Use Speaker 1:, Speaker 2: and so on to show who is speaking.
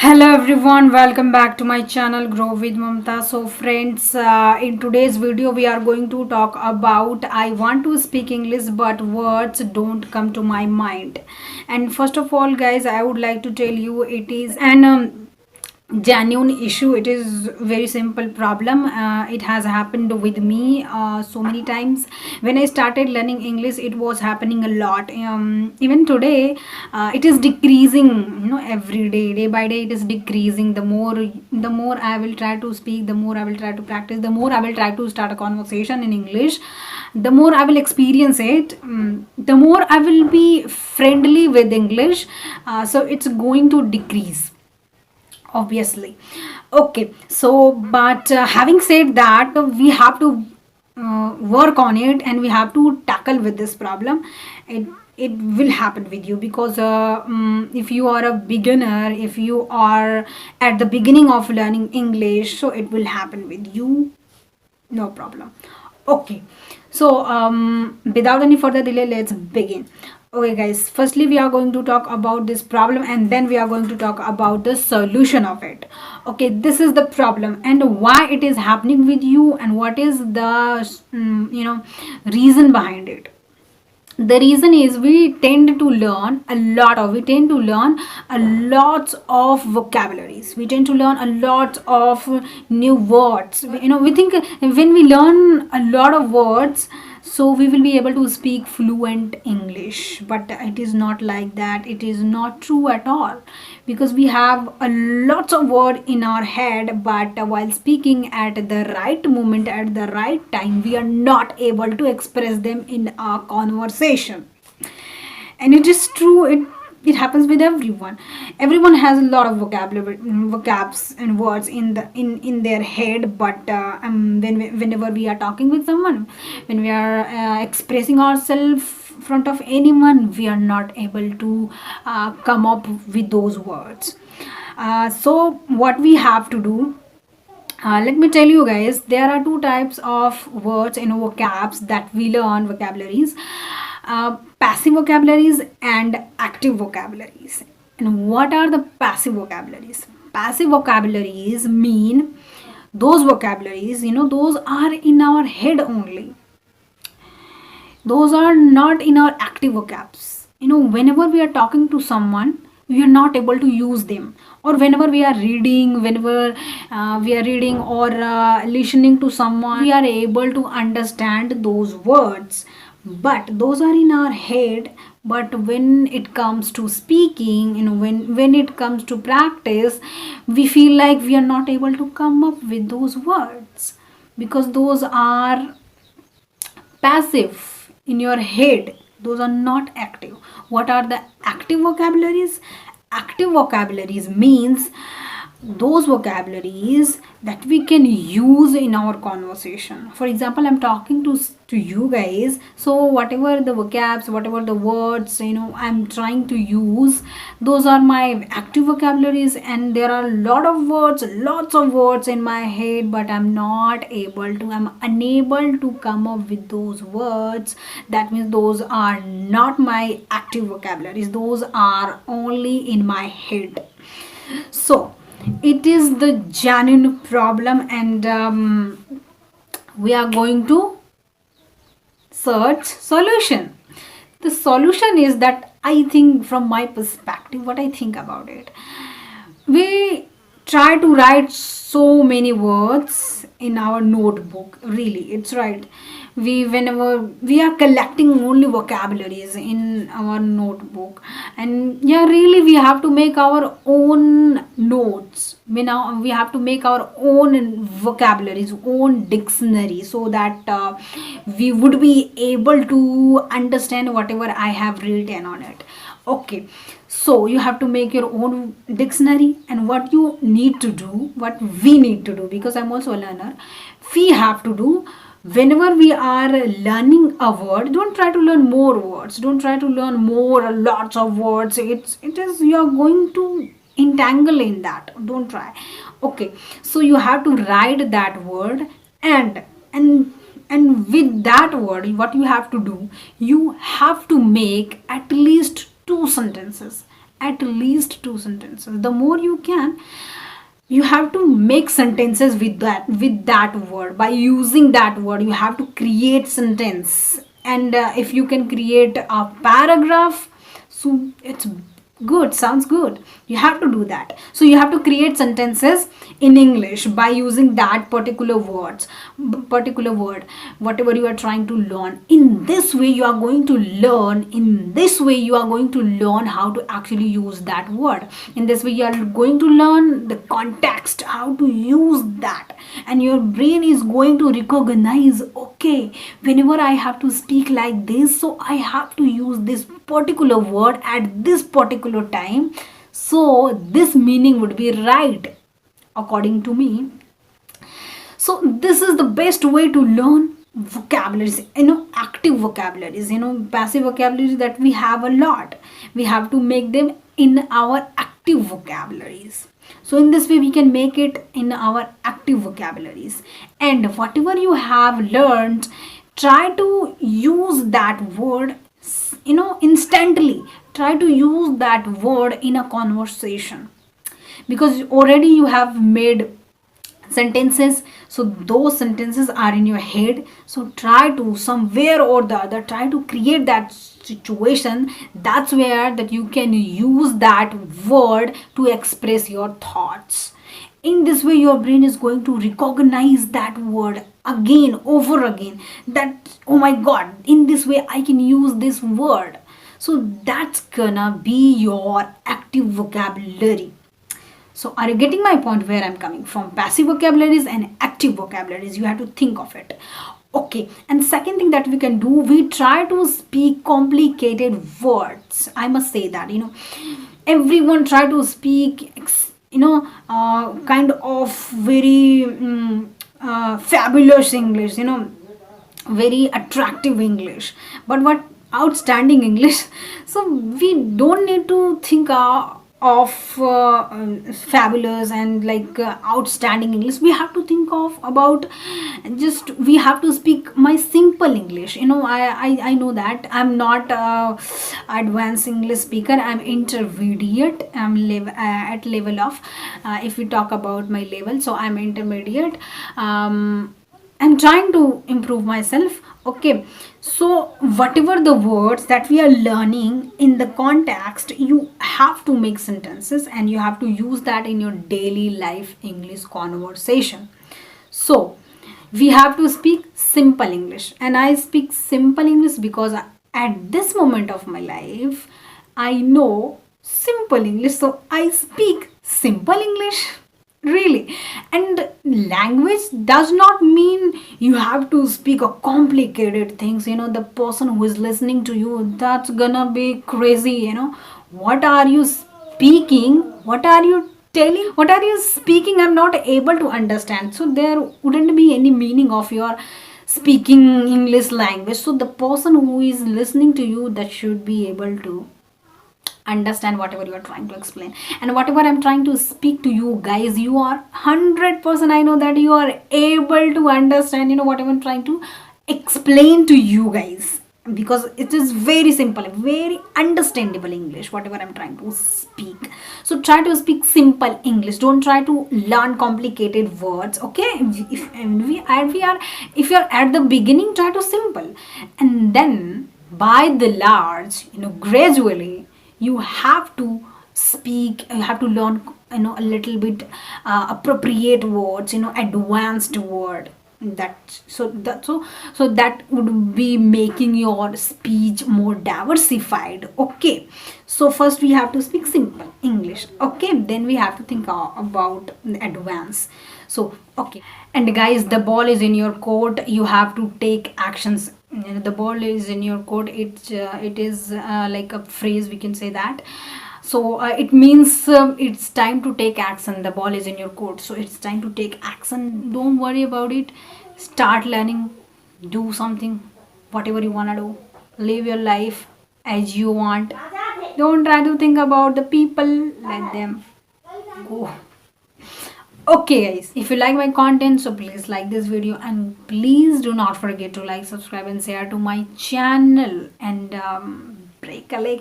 Speaker 1: Hello everyone, welcome back to my channel Grow with Mamata. So friends, in today's video we are going to talk about I want to speak English but words don't come to my mind. And first of all guys, I would like to tell you it is an genuine issue. It is very simple problem. It has happened with me so many times. When I started learning English, it was happening a lot. Even today it is decreasing, every day by day it is decreasing. The more I will try to speak, the more I will try to practice, the more I will try to start a conversation in English, the more I will experience it, the more I will be friendly with English. So it's going to decrease, obviously. Okay, so but having said that, we have to work on it and we have to tackle with this problem. It will happen with you because if you are a beginner, if you are at the beginning of learning English, so it will happen with you, no problem. Okay, so without any further delay, let's begin. Okay guys, firstly we are going to talk about this problem and then we are going to talk about the solution of it. Okay, this is the problem and why it is happening with you and what is the reason behind it. The reason is we tend to learn a lot of vocabularies. We tend to learn a lot of new words. We think when we learn a lot of words, so we will be able to speak fluent English, but it is not like that. It is not true at all, because we have a lot of word in our head, but while speaking at the right moment, at the right time, we are not able to express them in our conversation. And it is true, it happens with everyone has a lot of vocabs and words in their head, but whenever we are talking with someone, when we are expressing ourselves front of anyone, we are not able to come up with those words. So what we have to do, let me tell you guys, there are two types of words in vocabs that we learn, vocabularies. Passive vocabularies and active vocabularies. And what are the passive vocabularies? Passive vocabularies mean those vocabularies, those are in our head only. Those are not in our active vocabs. Whenever we are talking to someone, we are not able to use them, or whenever we are reading, or listening to someone, we are able to understand those words, but those are in our head. But when it comes to speaking, when it comes to practice, we feel like we are not able to come up with those words because those are passive in your head. Those are not active. What are the active vocabularies? Active vocabularies means those vocabularies that we can use in our conversation. For example, I'm talking to you guys, so whatever the vocabs, whatever the words I'm trying to use, those are my active vocabularies. And there are lots of words in my head, but I'm unable to come up with those words. That means those are not my active vocabularies, those are only in my head. So it is the genuine problem, and we are going to search solution. The solution is that, I think, from my perspective, what I think about it, we try to write so many words in our notebook. Really, it's right. Whenever we are collecting only vocabularies in our notebook, and yeah, really we have to make our own notes. We have to make our own vocabularies, own dictionary, so that we would be able to understand whatever I have written on it. Okay, so you have to make your own dictionary, and what you need to do, what we need to do, because I'm also a learner, we have to do, whenever we are learning a word, don't try to learn more words, don't try to learn more lots of words. It is you are going to entangle in that. Don't try. Okay, so you have to write that word, and with that word, what you have to do, you have to make at least two sentences. at least 2 sentences. The more you can, you have to make sentences with that word. By using that word, you have to create sentence. And if you can create a paragraph, so it's good, sounds good. You have to do that. So you have to create sentences in English by using that particular word, whatever you are trying to learn. In this way you are going to learn, in this way you are going to learn how to actually use that word. In this way you are going to learn the context, how to use that, and your brain is going to recognize, okay, whenever I have to speak like this, so I have to use this particular word at this particular time, so this meaning would be right according to me. So this is the best way to learn vocabularies, active vocabularies. Passive vocabularies that we have a lot, we have to make them in our active vocabularies. So in this way we can make it in our active vocabularies. And whatever you have learned, try to use that word instantly. Try to use that word in a conversation, because already you have made sentences, so those sentences are in your head. So try to, somewhere or the other, try to create that situation. That's where that you can use that word to express your thoughts. In this way your brain is going to recognize that word again, over again, that, oh my god, in this way I can use this word. So that's gonna be your active vocabulary. So are you getting my point, where I'm coming from? Passive vocabularies and active vocabularies, you have to think of it. Okay, and second thing that we can do, we try to speak complicated words. I must say that, everyone try to speak kind of very fabulous English, very attractive English, but what outstanding English. So we don't need to think of fabulous and like outstanding English. We have to think of about, just we have to speak my simple English. I know that I'm not advanced English speaker, I'm intermediate. I'm at level of, if we talk about my level, so I'm intermediate. I'm trying to improve myself. Okay, so whatever the words that we are learning, in the context you have to make sentences and you have to use that in your daily life English conversation. So we have to speak simple English, and I speak simple English because at this moment of my life I know simple English, so I speak simple English. Really. And language does not mean you have to speak a complicated things. The person who is listening to you, that's gonna be crazy. What are you speaking, what are you telling, what are you speaking, I'm not able to understand. So there wouldn't be any meaning of your speaking English language. So the person who is listening to you, that should be able to understand whatever you are trying to explain. And whatever I'm trying to speak to you guys, you are 100%, I know that you are able to understand whatever I'm trying to explain to you guys, because it is very simple, very understandable English, whatever I'm trying to speak. So try to speak simple English, don't try to learn complicated words. Okay, if you're at the beginning, try to simple, and then by the large, gradually you have to speak, you have to learn a little bit appropriate words, advanced word. That would be making your speech more diversified. Okay, so first we have to speak simple English. Okay, then we have to think about the advance. So okay, and guys, the ball is in your court, you have to take actions. The ball is in your court, it is like a phrase, we can say that. So it means it's time to take action. The ball is in your court, so it's time to take action. Don't worry about it, start learning, do something, whatever you want to do, live your life as you want. Don't try to think about the people, let them go. Okay guys, if you like my content, so please like this video, and please do not forget to like, subscribe and share to my channel, and break a leg.